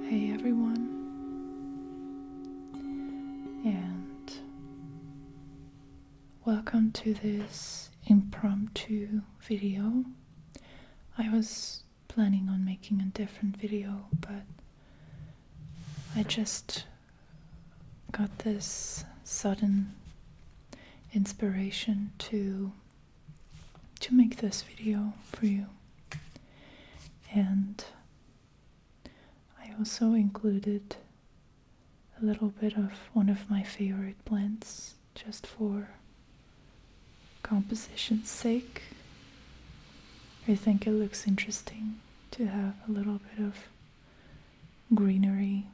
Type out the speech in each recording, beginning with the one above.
Hey everyone, and welcome to this impromptu video. I was planning on making a different video, but I just got this sudden inspiration to make this video for you. And I also included a little bit of one of my favorite blends just for composition's sake. I think it looks interesting to have a little bit of greenery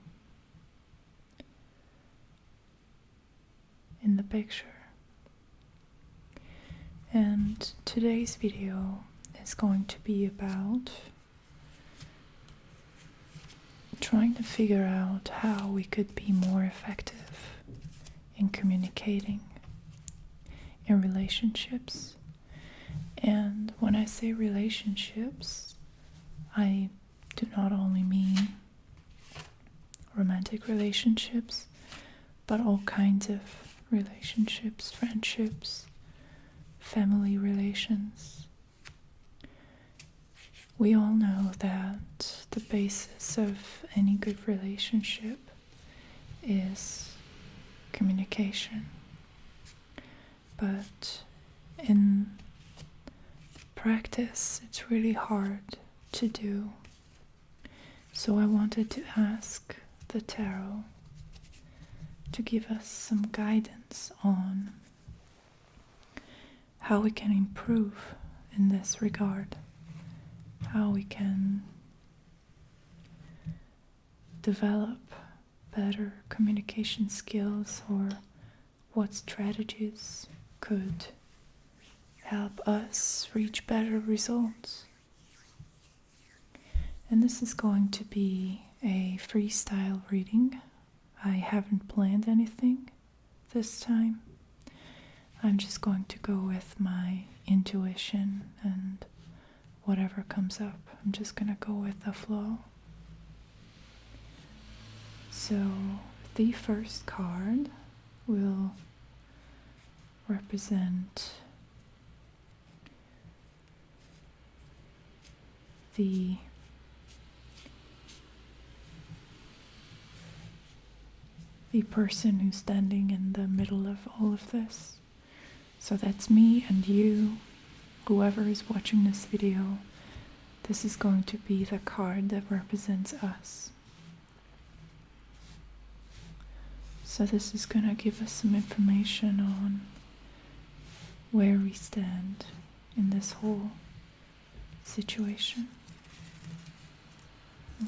in the picture. And today's video is going to be about trying to figure out how we could be more effective in communicating in relationships. And when I say relationships, I do not only mean romantic relationships, but all kinds of relationships, friendships, family relations. We all know that the basis of any good relationship is communication. But in practice, it's really hard to do. So I wanted to ask the tarot to give us some guidance on how we can improve in this regard, how we can develop better communication skills, or what strategies could help us reach better results. And this is going to be a freestyle reading. I haven't planned anything this time. I'm just going to go with my intuition and whatever comes up. I'm just going to go with the flow. So the first card will represent the person who's standing in the middle of all of this. So that's me and you, whoever is watching this video. This is going to be the card that represents us. So this is going to give us some information on where we stand in this whole situation.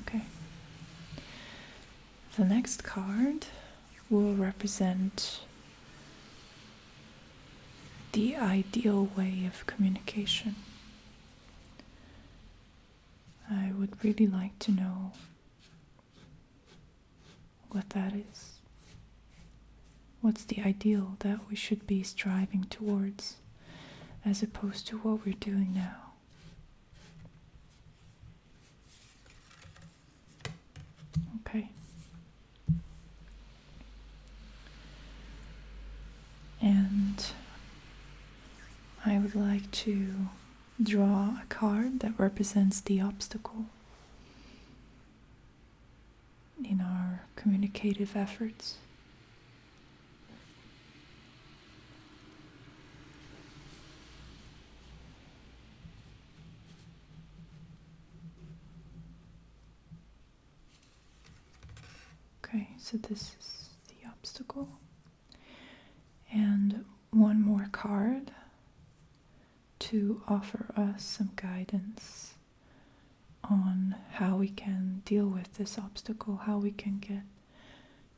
Okay. The next card will represent the ideal way of communication. I would really like to know what that is. What's the ideal that we should be striving towards, as opposed to what we're doing now? Okay. And I would like to draw a card that represents the obstacle in our communicative efforts. Okay, so this is the obstacle. And one more card to offer us some guidance on how we can deal with this obstacle, how we can get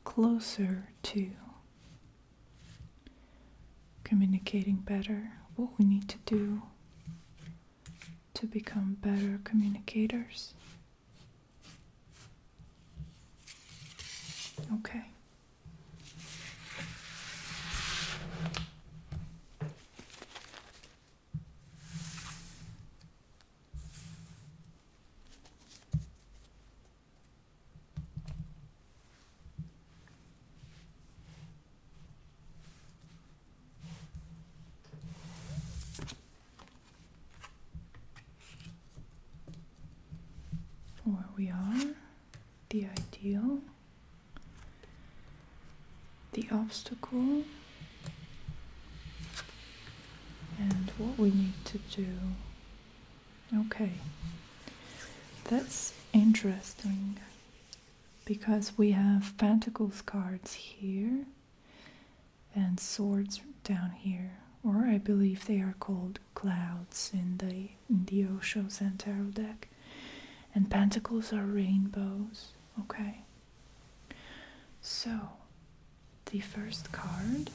closer to communicating better, what we need to do to become better communicators. Okay. where we are, the ideal, the obstacle, and what we need to do. Okay, that's interesting because we have Pentacles cards here and swords down here, or I believe they are called clouds in the Osho Tarot deck, and Pentacles are rainbows. Okay, so the first card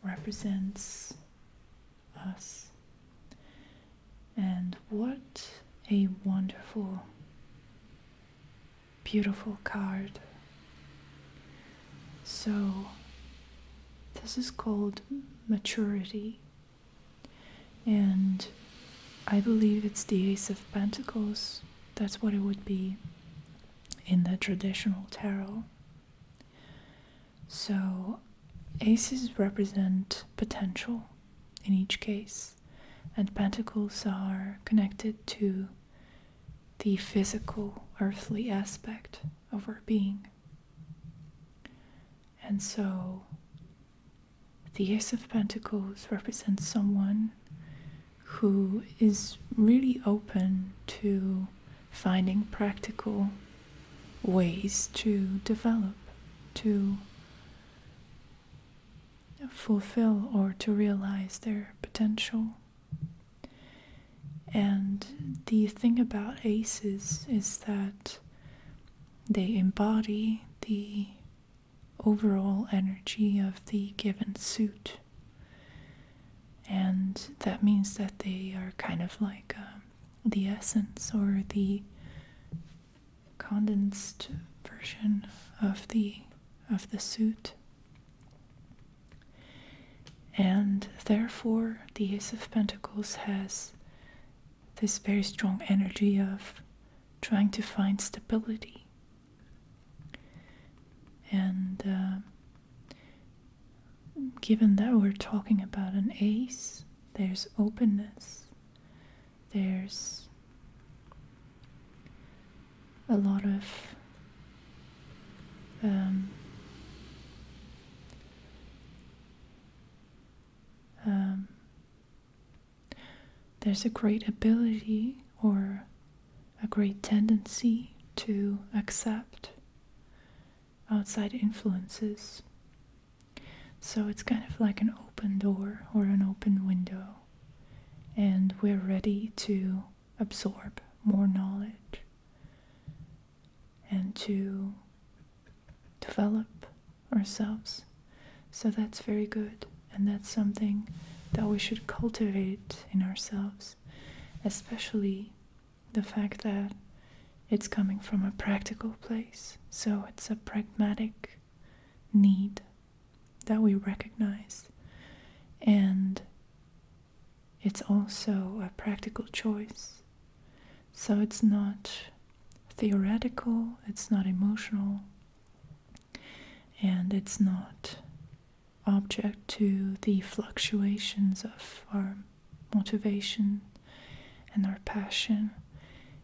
represents us, and what a wonderful, beautiful card. So this is called maturity, and I believe it's the Ace of Pentacles. That's what it would be in the traditional tarot. So aces represent potential in each case, and pentacles are connected to the physical, earthly aspect of our being. And so the Ace of Pentacles represents someone who is really open to finding practical ways to develop, to fulfill or to realize their potential. And the thing about aces is that they embody the overall energy of the given suit, and that means that they are kind of like the essence or the condensed version of the suit. And therefore the Ace of Pentacles has this very strong energy of trying to find stability. And given that we're talking about an ace, there's openness, there's a lot of there's a great ability or a great tendency to accept outside influences. So it's kind of like an open door or an open window, and we're ready to absorb more knowledge and to develop ourselves. So that's very good, and that's something that we should cultivate in ourselves, especially the fact that it's coming from a practical place. So it's a pragmatic need that we recognize, and it's also a practical choice. So it's not theoretical, it's not emotional, and it's not object to the fluctuations of our motivation and our passion.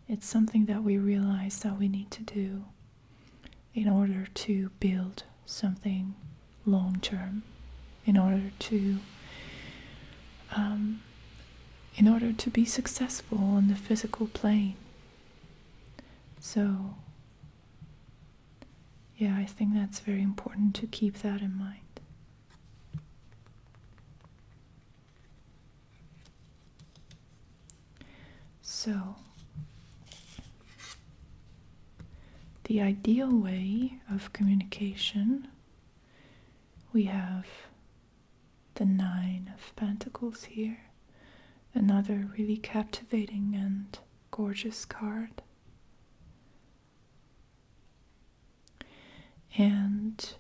It's something that we realize that we need to do in order to build something long term, in order to be successful on the physical plane. So yeah, I think that's very important to keep that in mind. So the ideal way of communication, we have the Nine of Pentacles here, another really captivating and gorgeous card. And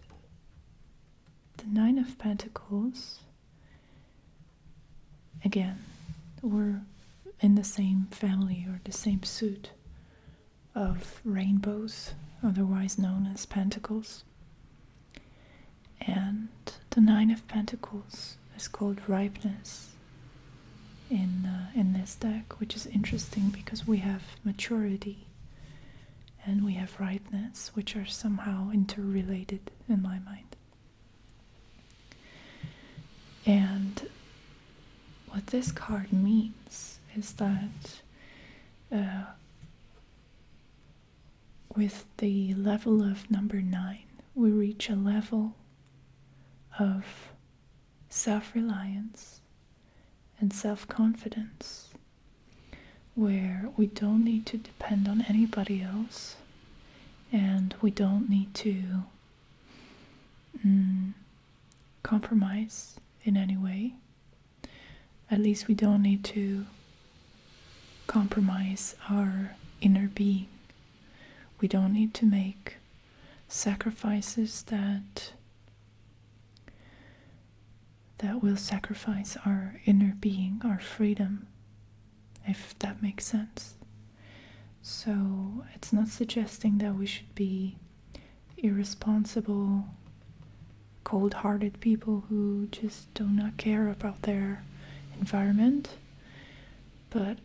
the Nine of Pentacles, again, we're in the same family or the same suit of rainbows, otherwise known as pentacles. And the Nine of Pentacles is called ripeness. in this deck, which is interesting because we have maturity and we have ripeness, which are somehow interrelated in my mind. And what this card means is that with the level of number 9, we reach a level of self-reliance and self-confidence where we don't need to depend on anybody else, and we don't need to compromise in any way. At least we don't need to compromise our inner being. We don't need to make sacrifices that will sacrifice our inner being, our freedom, if that makes sense. So it's not suggesting that we should be irresponsible, cold-hearted people who just do not care about their environment, but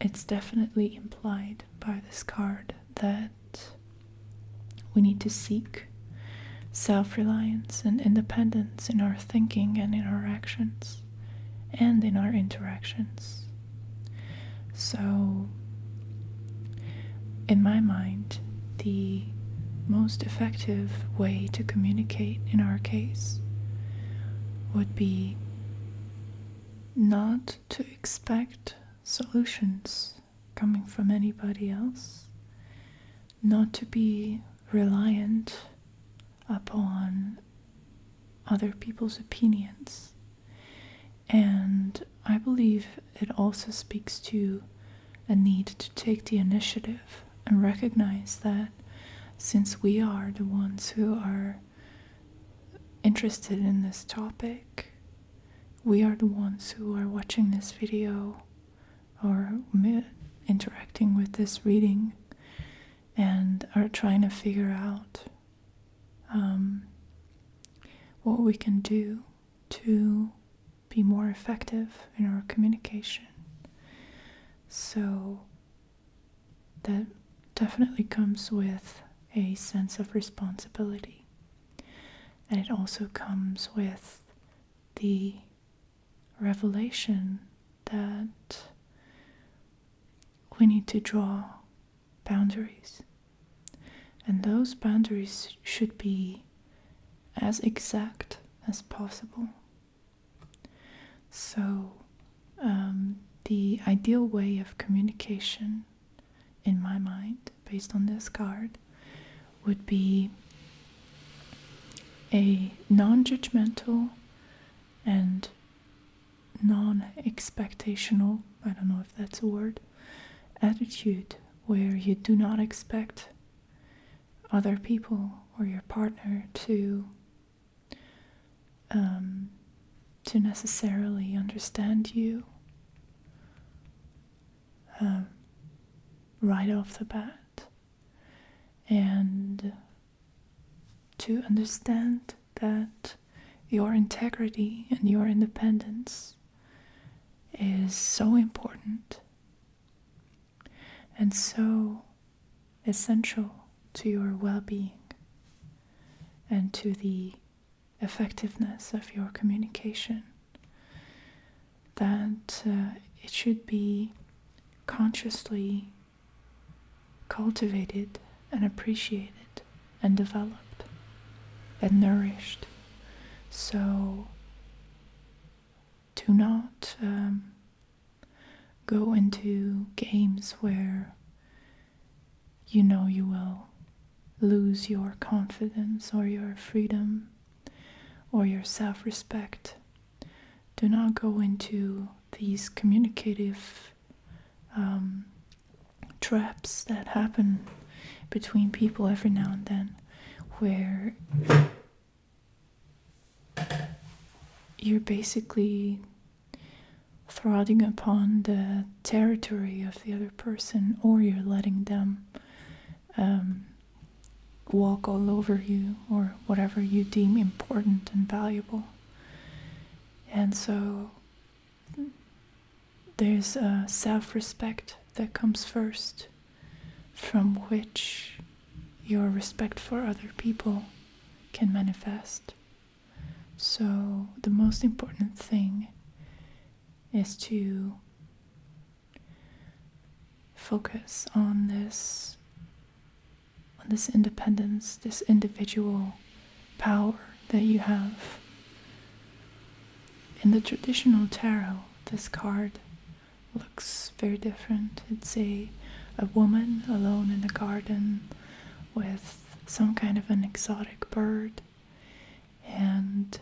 it's definitely implied by this card that we need to seek self-reliance and independence in our thinking and in our actions and in our interactions. So, in my mind, the most effective way to communicate in our case would be not to expect solutions coming from anybody else, not to be reliant upon other people's opinions. And I believe it also speaks to a need to take the initiative and recognize that since we are the ones who are interested in this topic, we are the ones who are watching this video or interacting with this reading and are trying to figure out what we can do to be more effective in our communication. So that definitely comes with a sense of responsibility. And it also comes with the revelation that we need to draw boundaries. And those boundaries should be as exact as possible. So, the ideal way of communication, in my mind, based on this card, would be a non-judgmental and non-expectational, I don't know if that's a word, attitude where you do not expect other people or your partner to necessarily understand you right off the bat, and to understand that your integrity and your independence is so important and so essential to your well-being and to the effectiveness of your communication, that it should be consciously cultivated and appreciated and developed and nourished. So do not go into games where you know you will lose your confidence or your freedom or your self-respect. Do not go into these communicative traps that happen between people every now and then, where you're basically treading upon the territory of the other person, or you're letting them walk all over you, or whatever you deem important and valuable. And so there's a self-respect that comes first, from which your respect for other people can manifest. So the most important thing is to focus on this independence, this individual power that you have. In the traditional tarot, this card looks very different. It's a woman alone in a garden with some kind of an exotic bird, and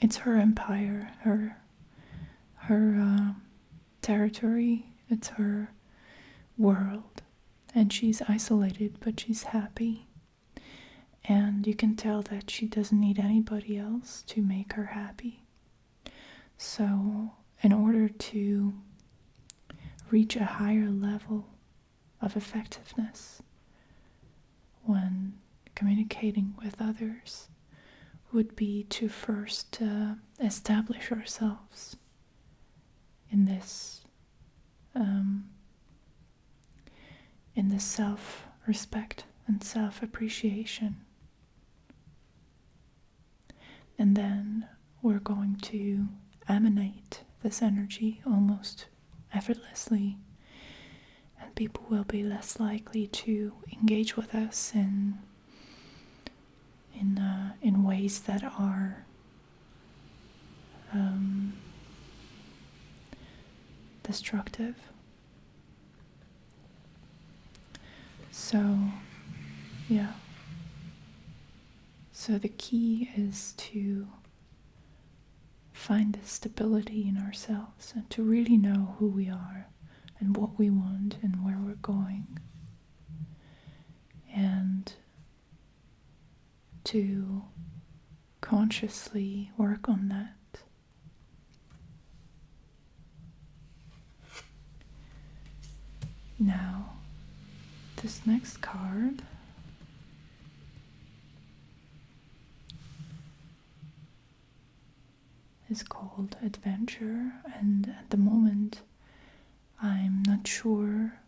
it's her empire, her territory, it's her world, and she's isolated, but she's happy. And you can tell that she doesn't need anybody else to make her happy. So, in order to reach a higher level of effectiveness when communicating with others, would be to first establish ourselves in this self-respect and self-appreciation. And then we're going to emanate this energy almost effortlessly, and people will be less likely to engage with us in ways that are destructive. So, yeah. So the key is to find this stability in ourselves and to really know who we are and what we want and where we're going. And to consciously work on that. Now, this next card is called Adventure, and at the moment I'm not sure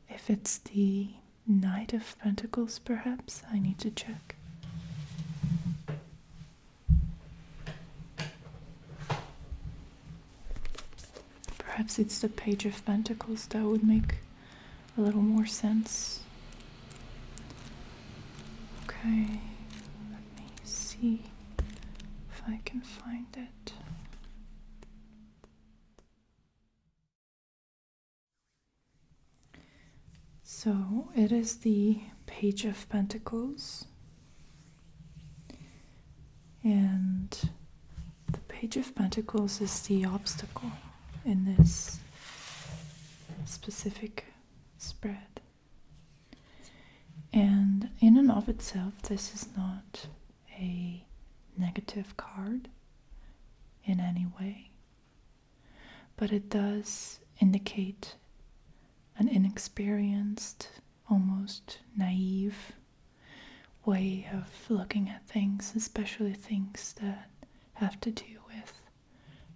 if it's the Knight of Pentacles, perhaps. I need to check. Perhaps it's the Page of Pentacles. That would make a little more sense. Okay, let me see if I can find it. So it is the Page of Pentacles, and the Page of Pentacles is the obstacle in this specific spread. And in and of itself, this is not a negative card in any way, but it does indicate an inexperienced, almost naive way of looking at things, especially things that have to do with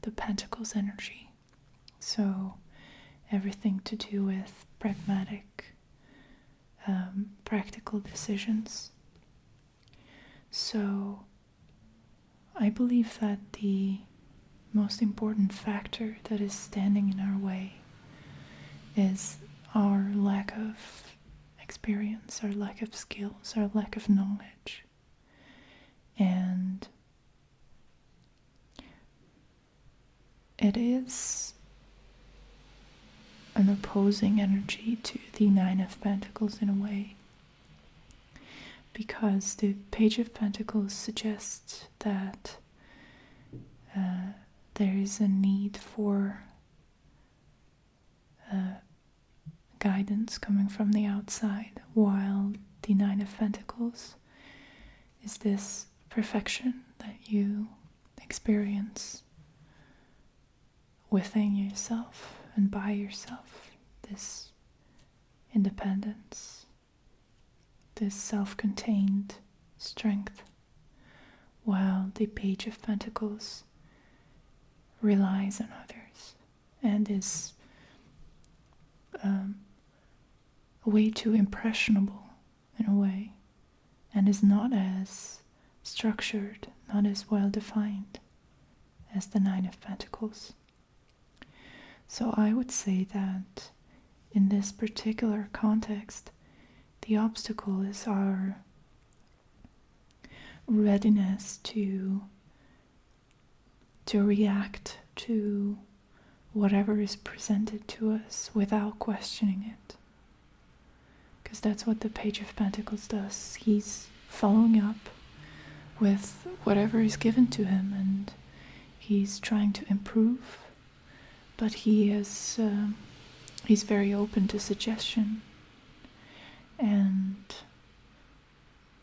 the Pentacles energy. So everything to do with pragmatic, practical decisions. So I believe that the most important factor that is standing in our way is our lack of experience, our lack of skills, our lack of knowledge. And it is an opposing energy to the Nine of Pentacles in a way, because the Page of Pentacles suggests that there is a need for guidance coming from the outside, while the Nine of Pentacles is this perfection that you experience within yourself and by yourself, this independence, this self-contained strength, while the Page of Pentacles relies on others and is way too impressionable in a way, and is not as structured, not as well defined as the Nine of Pentacles. So I would say that in this particular context, the obstacle is our readiness to react to whatever is presented to us without questioning it. Because that's what the Page of Pentacles does. He's following up with whatever is given to him, and he's trying to improve, but he's very open to suggestion. And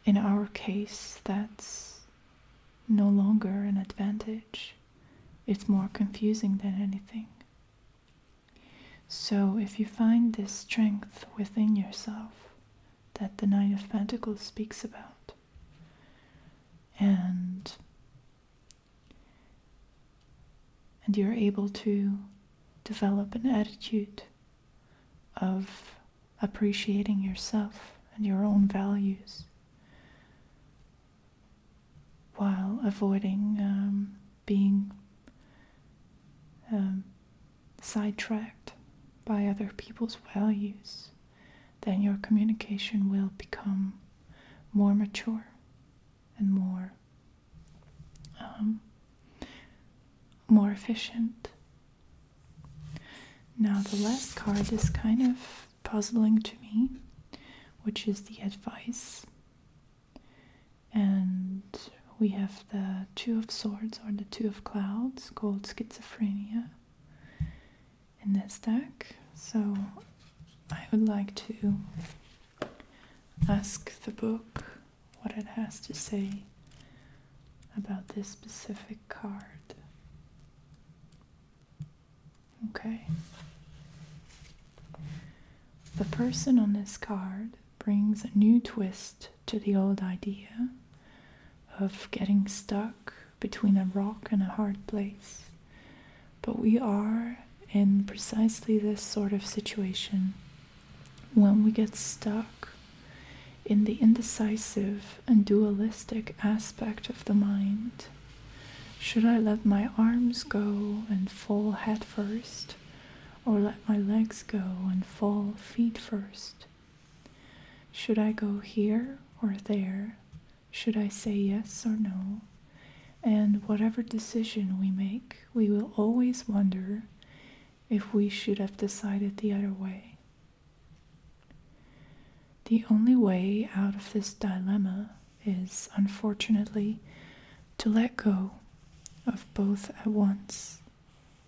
in our case, that's no longer an advantage. It's more confusing than anything. So if you find this strength within yourself that the Nine of Pentacles speaks about, and you're able to develop an attitude of appreciating yourself and your own values while avoiding being sidetracked by other people's values, then your communication will become more mature and more efficient. Now the last card is kind of puzzling to me, which is the advice. And we have the Two of Swords, or the Two of Clouds, called schizophrenia, in this deck. So I would like to ask the book what it has to say about this specific card. Okay. The person on this card brings a new twist to the old idea of getting stuck between a rock and a hard place. But we are in precisely this sort of situation when we get stuck in the indecisive and dualistic aspect of the mind. Should I let my arms go and fall head first, or let my legs go and fall feet first? Should I go here or there? Should I say yes or no? And whatever decision we make, we will always wonder if we should have decided the other way. The only way out of this dilemma is, unfortunately, to let go of both at once.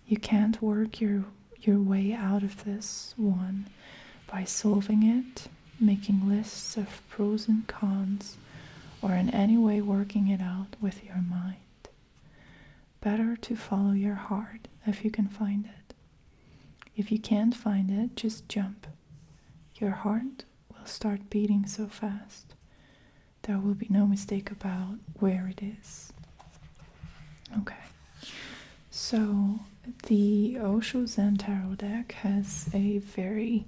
You can't work your way out of this one by solving it, making lists of pros and cons, or in any way working it out with your mind. Better to follow your heart if you can find it. If you can't find it, just jump. Your heart will start beating so fast. There will be no mistake about where it is. Okay. So the Osho Zen Tarot deck has a very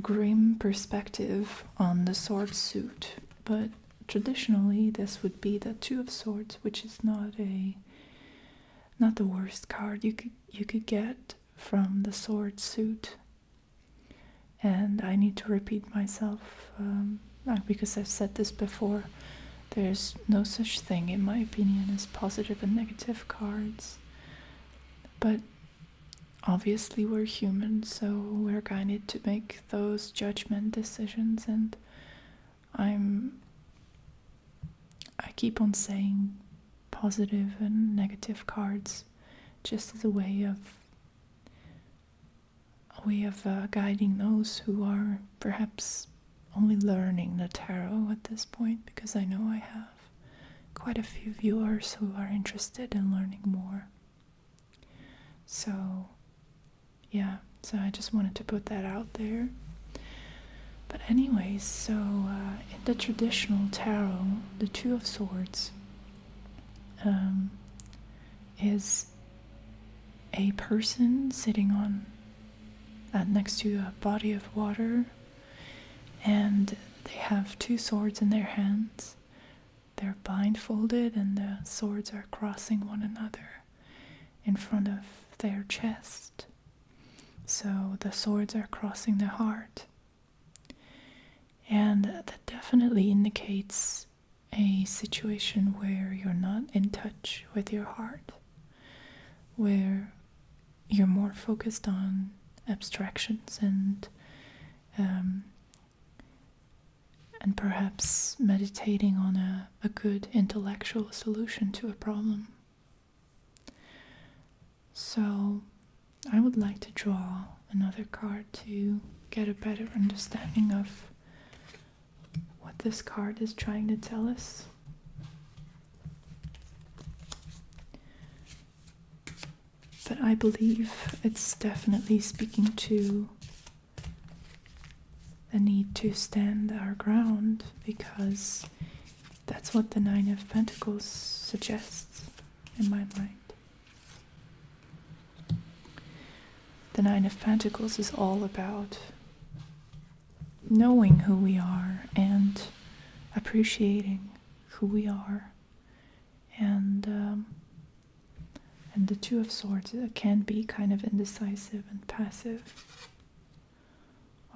grim perspective on the sword suit, but traditionally this would be the Two of Swords, which is not the worst card you could get from the sword suit. And I need to repeat myself because I've said this before. There's no such thing, in my opinion, as positive and negative cards. But obviously we're human, so we're guided to make those judgment decisions, and I keep on saying positive and negative cards just as a way of guiding those who are perhaps only learning the tarot at this point, because I know I have quite a few viewers who are interested in learning more. So yeah, so I just wanted to put that out there. But anyways, so in the traditional tarot, the Two of Swords is a person sitting on next to a body of water, and they have two swords in their hands. They're blindfolded, and the swords are crossing one another in front of their chest. So the swords are crossing the heart. And that definitely indicates a situation where you're not in touch with your heart, where you're more focused on abstractions and perhaps meditating on a good intellectual solution to a problem. So I would like to draw another card to get a better understanding of what this card is trying to tell us. But I believe it's definitely speaking to the need to stand our ground, because that's what the Nine of Pentacles suggests in my mind. The Nine of Pentacles is all about knowing who we are and appreciating who we are. And the Two of Swords can be kind of indecisive and passive.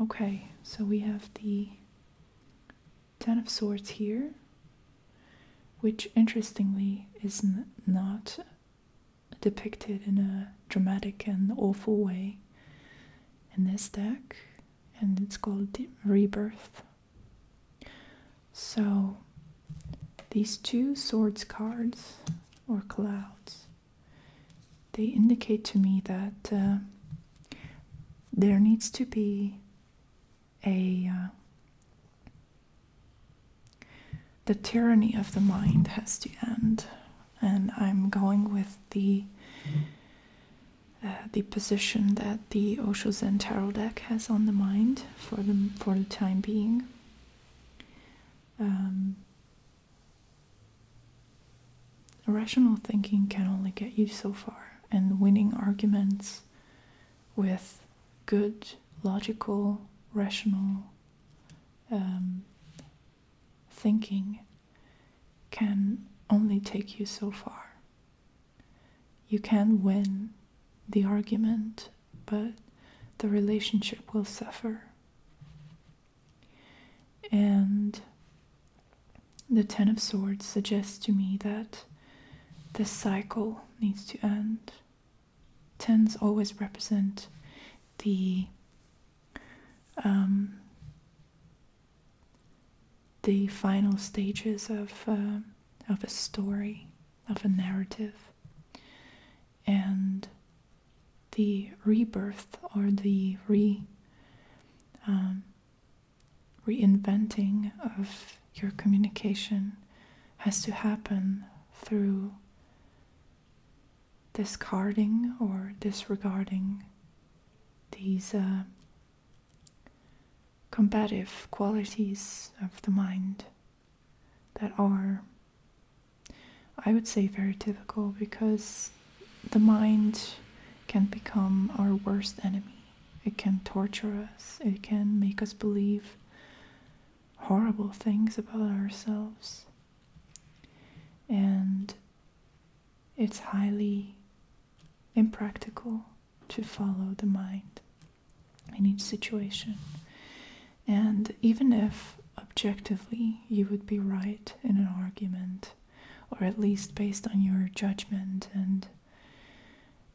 Okay, so we have the Ten of Swords here, which interestingly is not depicted in a dramatic and awful way in this deck, and it's called Rebirth. So these two swords cards, or clouds, they indicate to me that there needs to be the tyranny of the mind has to end, and I'm going with the position that the Osho Zen Tarot deck has on the mind for the time being. Rational thinking can only get you so far, and winning arguments with good, logical, rational thinking can only take you so far. You can win the argument, but the relationship will suffer. And the Ten of Swords suggests to me that this cycle needs to end. Tens always represent the final stages of a story, of a narrative, and the rebirth, or the reinventing of your communication has to happen through discarding or disregarding these combative qualities of the mind that are, I would say, very typical, because the mind can become our worst enemy. It can torture us. It can make us believe horrible things about ourselves. And it's highly impractical to follow the mind in each situation. And even if objectively you would be right in an argument, or at least based on your judgment and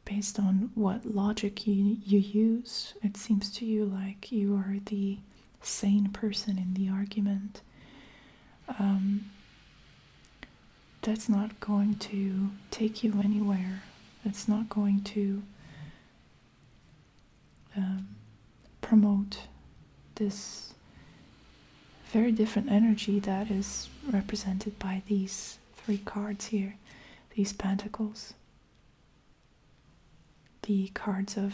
based on what logic you use, it seems to you like you are the sane person in the argument. That's not going to take you anywhere. That's not going to promote this very different energy that is represented by these three cards here, these pentacles, the cards of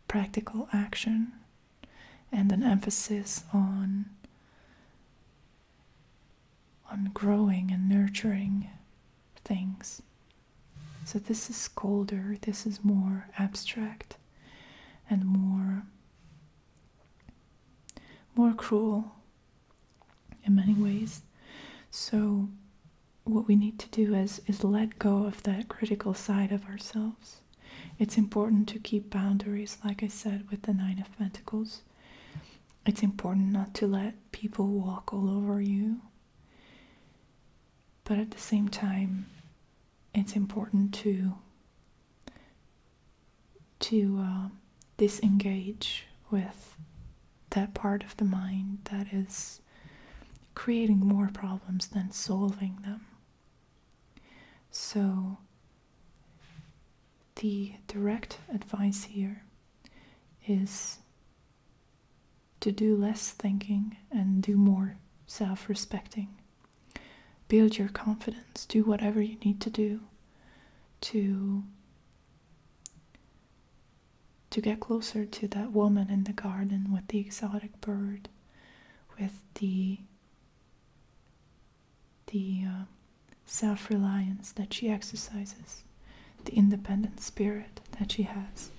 practical action and an emphasis on growing and nurturing things. So this is colder, this is more abstract and more cruel in many ways. So what we need to do is let go of that critical side of ourselves. It's important to keep boundaries, like I said, with the Nine of Pentacles. It's important not to let people walk all over you. But at the same time, it's important to disengage with that part of the mind that is creating more problems than solving them. So the direct advice here is to do less thinking and do more self-respecting. Build your confidence. Do whatever you need to do to get closer to that woman in the garden with the exotic bird, with the self-reliance that she exercises, the independent spirit that she has,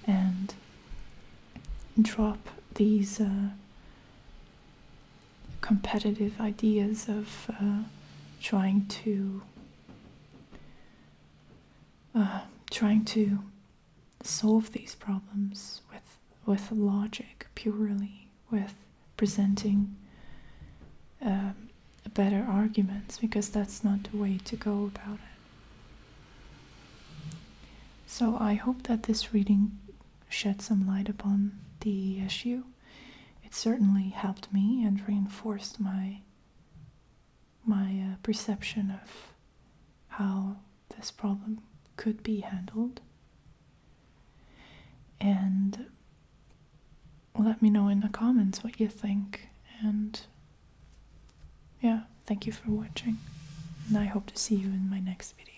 and drop these competitive ideas of trying to solve these problems with logic purely, with presenting better arguments, because that's not the way to go about it. So I hope that this reading shed some light upon the issue. It certainly helped me and reinforced my perception of how this problem could be handled. And let me know in the comments what you think. And yeah, thank you for watching. And I hope to see you in my next video.